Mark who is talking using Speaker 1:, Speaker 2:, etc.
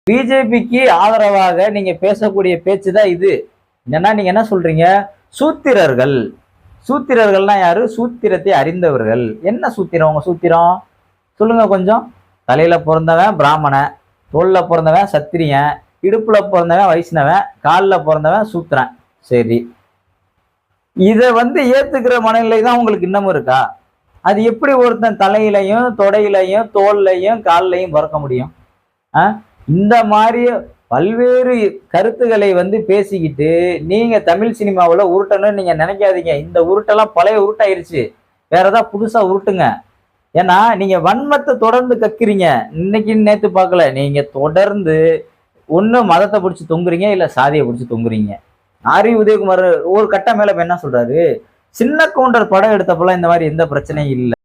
Speaker 1: பிஜேபிக்கு ஆதரவாக நீங்க பேசக்கூடிய பேச்சு தான் இது. என்னன்னா நீங்க என்ன சொல்றீங்க? சூத்திரர்கள். சூத்திரர்கள்னா யாரு? சூத்திரத்தை அறிந்தவர்கள். என்ன சூத்திரம் உங்க சூத்திரம்? சொல்லுங்க கொஞ்சம். தலையில பிறந்தவன் பிராமணன், தோல்ல பிறந்தவன் சத்திரியன், இடுப்புல பிறந்தவன் வைஷ்ணவன், காலில் பிறந்தவன் சூத்திரன். சரி, இதை ஏத்துக்கிற மனநிலை தான் உங்களுக்கு இன்னமும் இருக்கா? அது எப்படி ஒருத்தன் தலையிலையும் தொடையிலையும் தோல்லையும் கால்லையும் பிறக்க முடியும்? இந்த மாதிரி பல்வேறு கருத்துக்களை பேசிக்கிட்டு நீங்க தமிழ் சினிமாவில் உருட்டணும்னு நீங்க நினைக்காதீங்க. இந்த உருட்டெல்லாம் பழைய உருட்டாயிருச்சு. வேற ஏதாவது புதுசா உருட்டுங்க. ஏன்னா நீங்க வன்மத்தை தொடர்ந்து கக்கிறீங்க. இன்னைக்கு நேத்து பார்க்கல, நீங்க தொடர்ந்து ஒண்ணு மதத்தை பிடிச்சி தொங்குறீங்க, இல்ல சாதியை பிடிச்சி தொங்குறீங்க. ஆரி உதயகுமார் ஒரு கட்டம் மேல என்ன சொல்றாரு? சின்ன கவுண்டர் படம் எடுத்தப்பெல்லாம் இந்த மாதிரி எந்த பிரச்சனையும் இல்லை.